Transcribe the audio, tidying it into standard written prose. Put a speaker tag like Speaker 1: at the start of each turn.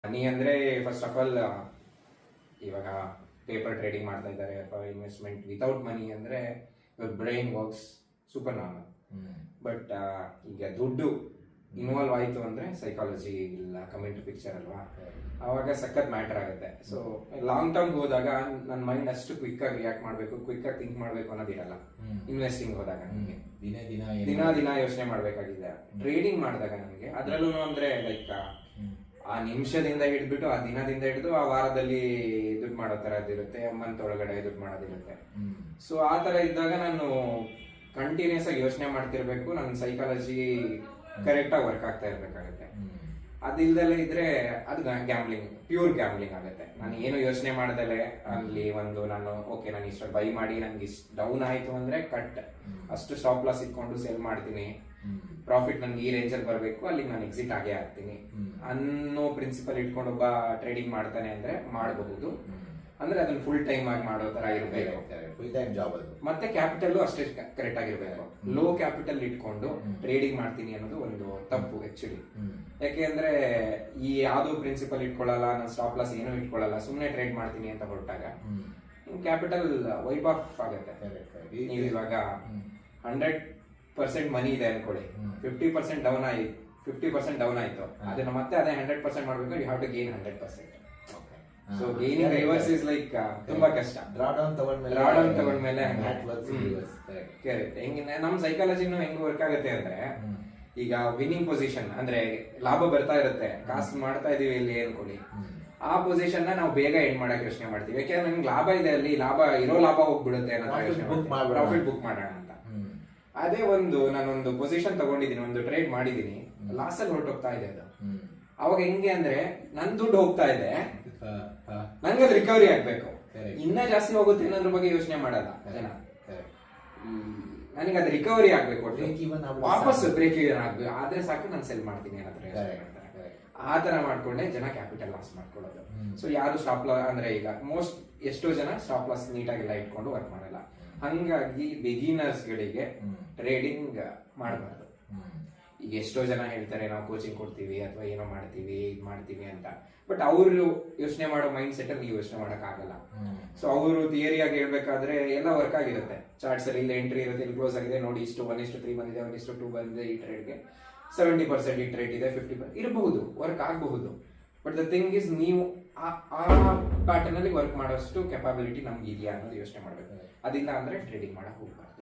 Speaker 1: ಮನಿ ಅಂದ್ರೆ first of all ಇವಾಗ paper trading ಮಾಡ್ತಾ ಇದ್ದಾರೆ ಅಥವಾ ಇನ್ವೆಸ್ಟ್ಮೆಂಟ್ ವಿತೌಟ್ ಮನಿ ಅಂದ್ರೆ ಇವಾಗ brain works super normal. But ಈಗ ದುಡ್ಡು ಇನ್ವಾಲ್ವ್ ಆಯ್ತು ಅಂದ್ರೆ ಸೈಕಾಲಜಿ ಇಲ್ಲ ಕಮೆಂಟ್ ಪಿಕ್ಚರ್ ಅಲ್ವಾ, ಅವಾಗ ಸಖತ್ ಮ್ಯಾಟರ್ ಆಗುತ್ತೆ. ಸೊ ಲಾಂಗ್ ಟರ್ಮ್ ಹೋದಾಗ ನನ್ನ ಮೈಂಡ್ ಅಷ್ಟು ಕ್ವಿಕ್ ಆಗಿ ರಿಯಾಕ್ಟ್ ಮಾಡಬೇಕು, ಕ್ವಿಕ್ ಆಗಿ ಥಿಂಕ್ ಮಾಡಬೇಕು ಅನ್ನೋದಿರಲ್ಲ. ಇನ್ವೆಸ್ಟಿಂಗ್ ಹೋದಾಗ ನನಗೆ ದಿನ ಯೋಚನೆ ಮಾಡಬೇಕಾಗಿದೆ. ಟ್ರೇಡಿಂಗ್ ಮಾಡಿದಾಗ ನನಗೆ ಅದರಲ್ಲೂ ಅಂದ್ರೆ ಲೈಕ್ ಆ ನಿಮಿಷದಿಂದ ಹಿಡಿದ್ಬಿಟ್ಟು ಆ ದಿನದಿಂದ ಹಿಡಿದು ಆ ವಾರದಲ್ಲಿ ದುಡ್ಡು ಮಾಡೋ ತರದಿರುತ್ತೆ, ಮಂತ್ ಒಳಗಡೆ ದುಡ್ಡು ಮಾಡೋದಿರುತ್ತೆ. ಸೊ ಆ ತರ ಇದ್ದಾಗ ನಾನು ಕಂಟಿನ್ಯೂಸ್ ಆಗಿ ಯೋಚನೆ ಮಾಡ್ತಿರ್ಬೇಕು. ನನ್ನ ಸೈಕಾಲಜಿ ಕರೆಕ್ಟ್ ಆಗಿ ವರ್ಕ್ ಆಗ್ತಾ ಇರ್ಬೇಕಾಗುತ್ತೆ. ಅದಿಲ್ದಲೇ ಇದ್ರೆ ಅದು ಗ್ಯಾಮ್ಲಿಂಗ್, ಪ್ಯೂರ್ ಗ್ಯಾಮ್ಲಿಂಗ್ ಆಗುತ್ತೆ. ನಾನು ಏನು ಯೋಚನೆ ಮಾಡ್ದಲೆ ಅಲ್ಲಿ ನಾನು ಇಷ್ಟ ಬೈ ಮಾಡಿ ನನ್ಗೆ ಇಷ್ಟ ಡೌನ್ ಆಯ್ತು ಅಂದ್ರೆ ಕಟ್, ಅಷ್ಟು ಸ್ಟಾಪ್ ಲಾಸ್ ಇಟ್ಕೊಂಡು ಸೆಲ್ ಮಾಡ್ತೀನಿ. ಪ್ರಾಫಿಟ್ ನನ್ಗೆ ಈ ರೇಂಜ್ ಅಲ್ಲಿ ಬರಬೇಕು, ಅಲ್ಲಿ ನಾನು ಎಕ್ಸಿಟ್ ಆಗೇ ಆಗ್ತೀನಿ ಅನ್ನೋ ಪ್ರಿನ್ಸಿಪಲ್ ಇಟ್ಕೊಂಡು ಒಬ್ಬ ಟ್ರೇಡಿಂಗ್ ಮಾಡ್ತಾನೆ ಅಂದ್ರೆ ಮಾಡಬಹುದು. ಅಂದ್ರೆ ಅದನ್ನ ಫುಲ್ ಟೈಮ್ ಆಗಿ ಮಾಡೋ ತರ ಇರಬೇಕು,
Speaker 2: ಫುಲ್ ಟೈಮ್ ಜಾಬ್ ಅದು.
Speaker 1: ಮತ್ತೆ ಕ್ಯಾಪಿಟಲ್ ಅಷ್ಟೇ ಕರೆಕ್ಟ್ ಆಗಿರ್ಬೇಕು. ಲೋ ಕ್ಯಾಪಿಟಲ್ ಇಟ್ಕೊಂಡು ಟ್ರೇಡಿಂಗ್ ಮಾಡ್ತೀನಿ ಅನ್ನೋದು ಒಂದು ತಪ್ಪು ಆಕ್ಚುಲಿ. ಯಾಕೆ ಅಂದ್ರೆ ಈ ಯಾವ್ದೋ ಪ್ರಿನ್ಸಿಪಲ್ ಇಟ್ಕೊಳ್ಳಲ್ಲ, ನಾನು ಸ್ಟಾಪ್ ಲಾಸ್ ಏನೂ ಇಟ್ಕೊಳ್ಳಲ್ಲ, ಸುಮ್ನೆ ಟ್ರೇಡ್ ಮಾಡ್ತೀನಿ ಅಂತ ಹೊರಟಾಗ ಕ್ಯಾಪಿಟಲ್ ವೈಪ್ ಆಫ್ ಆಗುತ್ತೆ. ನೀವು ಇವಾಗ 100% ಮನಿ ಇದೆ ಅನ್ಕೊಳ್ಳಿ, 50% ಡೌನ್ ಆಯ್ತು, ಅದನ್ನ ಮತ್ತೆ ಅದೇ 100% ಮಾಡ್ಬೇಕು. You have to gain 100%. So gaining reverse is like ತುಂಬಾ ಕಷ್ಟ.
Speaker 2: ಡ್ರಾ ಡೌನ್
Speaker 1: ತಗೊಂಡ್ಮೇಲೆ ಹೆಂಗ ನಮ್ ಸೈಕಾಲಜಿನೂ ಹೆಂಗ್ ವರ್ಕ್ ಆಗುತ್ತೆ ಅಂದ್ರೆ, ಈಗ ವಿನ್ನಿಂಗ್ ಪೊಸಿಷನ್ ಅಂದ್ರೆ ಲಾಭ ಬರ್ತಾ ಇರುತ್ತೆ, ಕಾಸು ಮಾಡ್ತಾ ಇದೀವಿ ಇಲ್ಲಿ ಅನ್ಕೊಳ್ಳಿ, ಆ ಪೊಸಿಷನ್ ನ ನಾವು ಬೇಗ ಎಂಡ್ ಮಾಡಕ್ ಯೋಚನೆ ಮಾಡ್ತೀವಿ. ಯಾಕೆಂದ್ರೆ ನಮ್ಗೆ ಲಾಭ ಇದೆ, ಅಲ್ಲಿ ಲಾಭ ಹೋಗ್ಬಿಡುತ್ತೆ, ಪ್ರಾಫಿಟ್ ಬುಕ್ ಮಾಡೋಣ ಅಂತ. ಅದೇ ನಾನೊಂದು ಪೊಸಿಷನ್ ತಗೊಂಡಿದ್ದೀನಿ, ಒಂದು ಟ್ರೇಡ್ ಮಾಡಿದೀನಿ, ಲಾಸ್ ಅಲ್ಲಿ ಹೊರಟೋಗ್ತಾ ಇದೆ ಅದು. ಅವಾಗ ಹೆಂಗೆ ಅಂದ್ರೆ ನನ್ ದುಡ್ಡು ಹೋಗ್ತಾ ಇದೆ, ನಂಗೆ ಅದು ರಿಕವರಿ ಆಗ್ಬೇಕು, ಇನ್ನ ಜಾಸ್ತಿ ಹೋಗುತ್ತೆ ಅನ್ನೋದ್ರ ಬಗ್ಗೆ ಯೋಚನೆ ಮಾಡಲ್ಲ ಜನ. ನನಗೆ ಅದು ರಿಕವರಿ ಆಗ್ಬೇಕು, ವಾಪಸ್ ಬ್ರೇಕ್ ಇವನ್ ಆಗ್ಬೇಕು, ಆದ್ರೆ ಸಾಕು ನಾನು ಸೆಲ್ ಮಾಡ್ತೀನಿ ಅನ್ನೋದ್ರ ಆ ತರ ಮಾಡ್ಕೊಂಡೆ ಜನ ಕ್ಯಾಪಿಟಲ್ ಲಾಸ್ ಮಾಡ್ಕೊಳ್ಳೋದು. ಸೊ ಯಾರು ಸ್ಟಾಪ್ ಲಾಸ್ ಅಂದ್ರೆ ಈಗ ಎಷ್ಟೋ ಜನ ಸ್ಟಾಪ್ ಲಾಸ್ ನೀಟಾಗೆಲ್ಲ ಇಟ್ಕೊಂಡು ವರ್ಕ್ ಮಾಡಲ್ಲ. ಹಂಗಾಗಿ ಬಿಗಿನರ್ಸ್ ಗಳಿಗೆ ಟ್ರೇಡಿಂಗ್ ಮಾಡಬಾರ್ದು. ಈಗ ಎಷ್ಟೋ ಜನ ಹೇಳ್ತಾರೆ ನಾವು ಕೋಚಿಂಗ್ ಕೊಡ್ತೀವಿ ಅಥವಾ ಏನೋ ಮಾಡ್ತೀವಿ ಇದು ಮಾಡ್ತೀವಿ ಅಂತ, ಬಟ್ ಅವರು ಯೋಚನೆ ಮಾಡೋ ಮೈಂಡ್ ಸೆಟ್ ಅಲ್ಲಿ ನೀವು ಯೋಚನೆ ಮಾಡಕ್ ಆಗಲ್ಲ. ಸೊ ಅವರು ಥಿಯರಿಯಾಗಿ ಹೇಳ್ಬೇಕಾದ್ರೆ ಎಲ್ಲ ವರ್ಕ್ ಆಗಿರುತ್ತೆ. ಚಾರ್ಟ್ಸ್ ಅಲ್ಲಿ ಇಲ್ಲ ಎಂಟ್ರಿ ಇರುತ್ತೆ, ಇಲ್ಲಿ ಕ್ಲೋಸ್ ಆಗಿದೆ ನೋಡಿ, ಇಷ್ಟು 1:3 ಬಂದಿದೆ, 1:2 ಬಂದಿದೆ, ಈ ಟ್ರೇಡ್ಗೆ 70% ಈ ಟ್ರೇಡ್ ಇದೆ, 50% ಇರಬಹುದು, ವರ್ಕ್ ಆಗಬಹುದು. ಬಟ್ ದ ಥಿಂಗ್ ಇಸ್ ನೀವು ಆ ಪ್ಯಾಟರ್ನ್ ಅಲ್ಲಿ ವರ್ಕ್ ಮಾಡೋಷ್ಟು ಕೆಪಾಬಿಲಿಟಿ ನಮ್ಗೆ ಇದೆಯಾ ಅನ್ನೋದು ಯೋಚನೆ ಮಾಡ್ಬೇಕು. ಅದಿಲ್ಲ ಅಂದ್ರೆ ಟ್ರೇಡಿಂಗ್ ಮಾಡಕ್ ಹೋಗ್ಬಾರ್ದು.